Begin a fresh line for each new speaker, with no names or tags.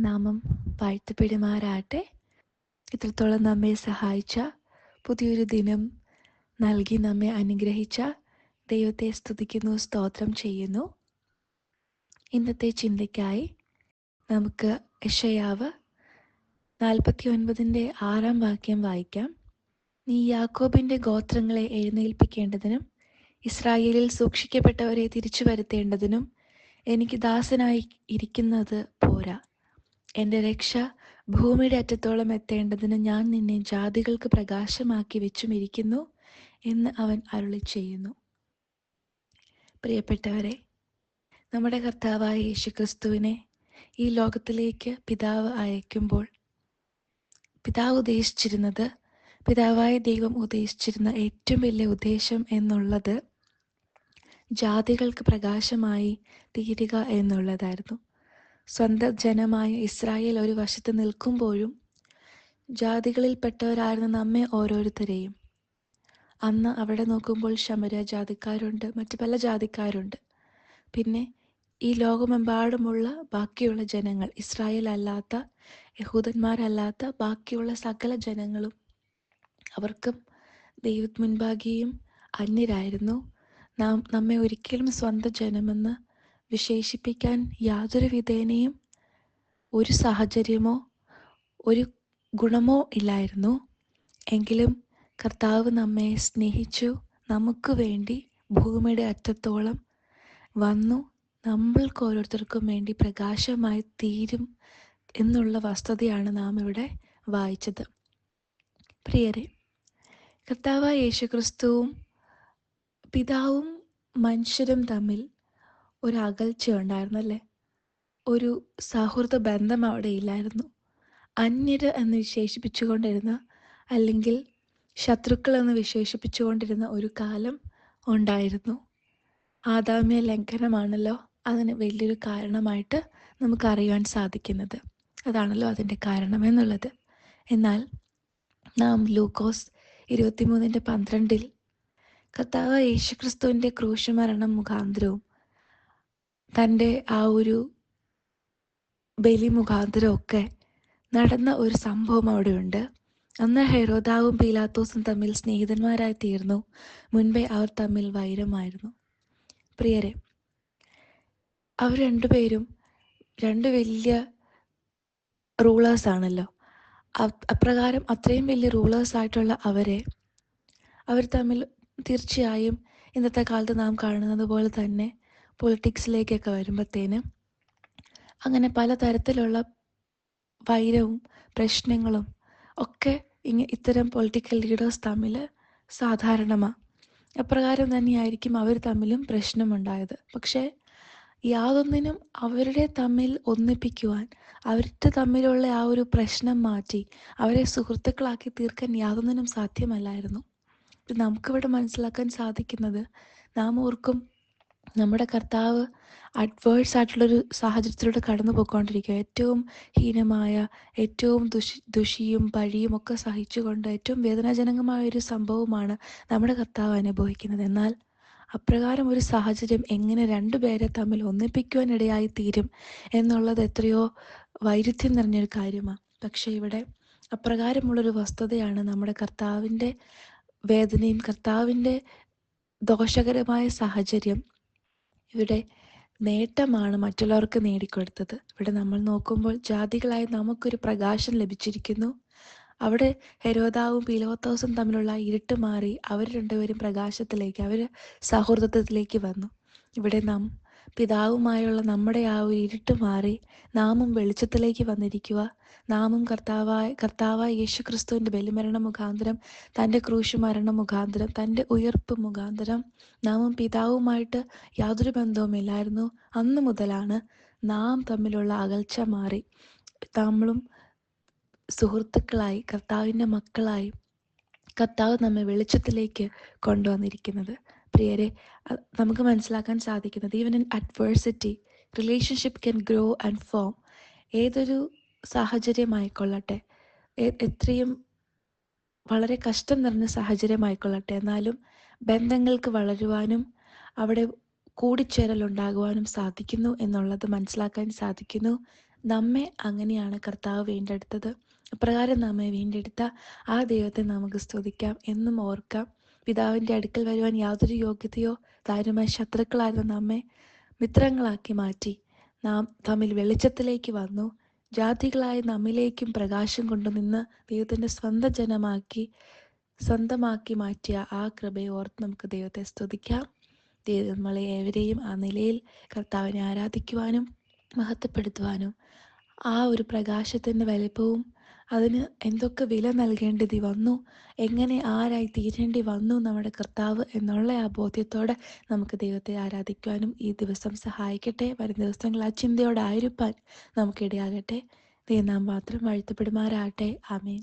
നാമം വാഴ്ത്തപ്പെടുമാറാട്ടെ. ഇത്രത്തോളം നമ്മെ സഹായിച്ച, പുതിയൊരു ദിനം നൽകി നമ്മെ അനുഗ്രഹിച്ച ദൈവത്തെ സ്തുതിക്കുന്നു, സ്തോത്രം ചെയ്യുന്നു. ഇന്നത്തെ ചിന്തയ്ക്കായി നമുക്ക് യെശയ്യാവ് 49:6 വാക്യം വായിക്കാം. നീ യാക്കോബിൻ്റെ ഗോത്രങ്ങളെ എഴുന്നേൽപ്പിക്കേണ്ടതിനും ഇസ്രായേലിൽ സൂക്ഷിക്കപ്പെട്ടവരെ തിരിച്ചു വരുത്തേണ്ടതിനും എനിക്ക് ദാസനായി ഇരിക്കുന്നത് പോരാ. എൻ്റെ രക്ഷ ഭൂമിയുടെ അറ്റത്തോളം എത്തേണ്ടതിന് ഞാൻ നിന്നെ ജാതികൾക്ക് പ്രകാശമാക്കി വെച്ചുമിരിക്കുന്നു എന്ന് അവൻ അരുളി ചെയ്യുന്നു. പ്രിയപ്പെട്ടവരെ, നമ്മുടെ കർത്താവായ യേശുക്രിസ്തുവിനെ ഈ ലോകത്തിലേക്ക് പിതാവ് അയക്കുമ്പോൾ പിതാവായ ദൈവം ഉദ്ദേശിച്ചിരുന്ന ഏറ്റവും വലിയ ഉദ്ദേശം എന്നുള്ളത് ജാതികൾക്ക് പ്രകാശമായി തീരുക എന്നുള്ളതായിരുന്നു. സ്വന്തം ജനമായ ഇസ്രായേൽ ഒരു വശത്ത് നിൽക്കുമ്പോഴും ജാതികളിൽപ്പെട്ടവരായിരുന്ന നമ്മെ ഓരോരുത്തരെയും, അന്ന് അവിടെ നോക്കുമ്പോൾ ശമര ജാതിക്കാരുണ്ട്, മറ്റു പല ജാതിക്കാരുണ്ട്, പിന്നെ ഈ ലോകമെമ്പാടുമുള്ള ബാക്കിയുള്ള ജനങ്ങൾ, ഇസ്രായേൽ അല്ലാത്ത, യഹൂദന്മാരല്ലാത്ത ബാക്കിയുള്ള സകല ജനങ്ങളും, അവർക്കും ദൈവ മുൻപാകെയും അന്യരായിരുന്നു. നമ്മെ ഒരിക്കലും സ്വന്തം ജനമെന്ന് വിശേഷിപ്പിക്കാൻ യാതൊരു വിധേനയും ഒരു സാഹചര്യമോ ഒരു ഗുണമോ ഇല്ലായിരുന്നു. എങ്കിലും കർത്താവ് നമ്മെ സ്നേഹിച്ചു, നമുക്ക് വേണ്ടി ഭൂമിയുടെ അറ്റത്തോളം വന്നു, നമ്മൾക്ക് ഓരോരുത്തർക്കും വേണ്ടി പ്രകാശമായി തീരും എന്നുള്ള വസ്തുതയാണ് നാം ഇവിടെ വായിച്ചത്. പ്രിയരെ, കർത്താവായ യേശുക്രിസ്തുവും പിതാവും മനുഷ്യരും തമ്മിൽ ഒരു അകൽച്ച ഉണ്ടായിരുന്നു, അല്ലേ? ഒരു സൗഹൃദ ബന്ധം അവിടെ ഇല്ലായിരുന്നു. അന്യര് എന്ന് വിശേഷിപ്പിച്ചുകൊണ്ടിരുന്ന, അല്ലെങ്കിൽ ശത്രുക്കൾ എന്ന് വിശേഷിപ്പിച്ചുകൊണ്ടിരുന്ന ഒരു കാലം ഉണ്ടായിരുന്നു. ആദാമ്യ ലംഘനമാണല്ലോ അതിന് വലിയൊരു കാരണമായിട്ട് നമുക്കറിയാൻ സാധിക്കുന്നത്. അതാണല്ലോ അതിൻ്റെ കാരണം എന്നുള്ളത്. എന്നാൽ നാം ലൂക്കോസ് 23:12 കർത്താവ് യേശുക്രിസ്തുവിൻ്റെ ക്രൂശുമരണം മുഖാന്തരവും തൻ്റെ ആ ഒരു ബലി മുഖാന്തരമൊക്കെ നടന്ന ഒരു സംഭവം അവിടെയുണ്ട്. അന്ന് ഹെരോദാവും പീലാത്തോസും തമ്മിൽ സ്നേഹിതന്മാരായി തീർന്നു. മുൻപേ അവർ തമ്മിൽ വൈരമായിരുന്നു. പ്രിയരെ, അവർ രണ്ടുപേരും രണ്ട് വലിയ റൂളേഴ്സാണല്ലോ. അപ്രകാരം അത്രയും വലിയ റൂളേഴ്സായിട്ടുള്ള അവർ തമ്മിൽ തീർച്ചയായും ഇന്നത്തെ കാലത്ത് നാം കാണുന്നത് പോലെ തന്നെ പൊളിറ്റിക്സിലേക്കൊക്കെ വരുമ്പോഴത്തേനും അങ്ങനെ പലതരത്തിലുള്ള വൈരവും പ്രശ്നങ്ങളും ഒക്കെ ഇത്തരം പൊളിറ്റിക്കൽ ലീഡേഴ്സ് തമ്മിൽ സാധാരണമാണ്. അപ്രകാരം തന്നെയായിരിക്കും അവർ തമ്മിലും പ്രശ്നമുണ്ടായത്. പക്ഷേ യാതൊന്നിനും അവരുടെ തമ്മിൽ ഒന്നിപ്പിക്കുവാൻ, അവരുടെ തമ്മിലുള്ള ആ ഒരു പ്രശ്നം മാറ്റി അവരെ സുഹൃത്തുക്കളാക്കി തീർക്കാൻ യാതൊന്നിനും സാധ്യമല്ലായിരുന്നു. നമുക്കിവിടെ മനസ്സിലാക്കാൻ സാധിക്കുന്നത്, നാം ഓർക്കും നമ്മുടെ കർത്താവ് അഡ്വേഴ്സ് ആയിട്ടുള്ളൊരു സാഹചര്യത്തിലൂടെ കടന്നു പോയിക്കൊണ്ടിരിക്കുക. ഏറ്റവും ഹീനമായ, ഏറ്റവും ദുഷിയും പഴിയും ഒക്കെ സഹിച്ചുകൊണ്ട് ഏറ്റവും വേദനാജനകമായൊരു സംഭവമാണ് നമ്മുടെ കർത്താവ് അനുഭവിക്കുന്നത്. എന്നാൽ അപ്രകാരം ഒരു സാഹചര്യം എങ്ങനെ രണ്ടുപേരെ തമ്മിൽ ഒന്നിപ്പിക്കുവാനിടയായി തീരും എന്നുള്ളത് എത്രയോ വൈരുദ്ധ്യം നിറഞ്ഞൊരു കാര്യമാണ്. പക്ഷേ ഇവിടെ അപ്രകാരമുള്ളൊരു വസ്തുതയാണ് നമ്മുടെ കർത്താവിൻ്റെ വേദനയും കർത്താവിൻ്റെ ദോഷകരമായ സാഹചര്യം ഇവിടെ നേട്ടമാണ് മറ്റുള്ളവർക്ക് നേടിക്കൊടുത്തത്. ഇവിടെ നമ്മൾ നോക്കുമ്പോൾ ജാതികളായി നമുക്കൊരു പ്രകാശം ലഭിച്ചിരിക്കുന്നു. അവിടെ ഹെരോദാവും പീലാത്തോസും തമ്മിലുള്ള ഇരുട്ട് മാറി അവർ രണ്ടുപേരും പ്രകാശത്തിലേക്ക്, അവർ സൗഹൃദത്തിലേക്ക് വന്നു. ഇവിടെ നാം പിതാവുമായുള്ള നമ്മുടെ ആ ഒരു ഇരുട്ട് മാറി നാമും വെളിച്ചത്തിലേക്ക് വന്നിരിക്കുക. നാമും കർത്താവായ യേശുക്രിസ്തുവിൻ്റെ ബലിമരണം മുഖാന്തരം, തൻ്റെ ക്രൂശ് മരണം മുഖാന്തരം, തൻ്റെ ഉയർപ്പ് മുഖാന്തരം നാമും പിതാവുമായിട്ട് യാതൊരു ബന്ധവുമില്ലായിരുന്നു. അന്ന് മുതലാണ് നാം തമ്മിലുള്ള അകൽച്ച മാറി നമ്മളും സുഹൃത്തുക്കളായി, കർത്താവിൻ്റെ മക്കളായി കർത്താവ് നമ്മെ വെളിച്ചത്തിലേക്ക് കൊണ്ടുവന്നിരിക്കുന്നത്. പ്രിയരെ, നമുക്ക് മനസ്സിലാക്കാൻ സാധിക്കുന്നത്, even in adversity relationship can grow and form. ഏതൊരു സാഹചര്യമായിക്കൊള്ളട്ടെ, എത്രയും വളരെ കഷ്ടം നിറഞ്ഞ സാഹചര്യമായിക്കൊള്ളട്ടെ, എന്നാലും ബന്ധങ്ങൾക്ക് വളരുവാനും അവിടെ കൂടിച്ചേരലുണ്ടാകുവാനും സാധിക്കുന്നു എന്നുള്ളത് മനസ്സിലാക്കാൻ സാധിക്കുന്നു. നമ്മെ അങ്ങനെയാണ് കർത്താവ് വീണ്ടെടുത്തത്. അപ്രകാരം നമ്മെ വീണ്ടെടുത്ത ആ ദൈവത്തെ നമുക്ക് സ്തുതിക്കാം, എന്നും ഓർക്കാം. പിതാവിൻ്റെ അടുക്കൽ വരുവാൻ യാതൊരു യോഗ്യതയോ താരുമായ ശത്രുക്കളായിരുന്ന നമ്മെ മിത്രങ്ങളാക്കി മാറ്റി. നാം തമ്മിൽ വെളിച്ചത്തിലേക്ക് വന്നു. ജാതികളായ നമ്മിലേക്കും പ്രകാശം കൊണ്ടുനിന്ന് ദൈവത്തിൻ്റെ സ്വന്തമാക്കി മാറ്റിയ ആ കൃപയെ ഓർത്ത് നമുക്ക് ദൈവത്തെ സ്തുതിക്കാം. ദൈവം നമ്മളെ ഏവരെയും ആ നിലയിൽ കർത്താവിനെ ആരാധിക്കുവാനും മഹത്വപ്പെടുത്തുവാനും ആ ഒരു പ്രകാശത്തിൻ്റെ വലിപ്പവും അതിന് എന്തൊക്കെ വില നൽകേണ്ടതി വന്നു, എങ്ങനെ ആരായി തീരേണ്ടി വന്നു നമ്മുടെ കർത്താവ് എന്നുള്ള ആ ബോധ്യത്തോടെ നമുക്ക് ദൈവത്തെ ആരാധിക്കുവാനും ഈ ദിവസം സഹായിക്കട്ടെ. വരും ദിവസങ്ങൾ ആ ചിന്തയോടെ ആയിരിക്കാൻ നമുക്കിടയാകട്ടെ. ദൈവം നാം മാത്രം വാഴ്ത്തപ്പെടുമാറാകട്ടെ. ആമേൻ.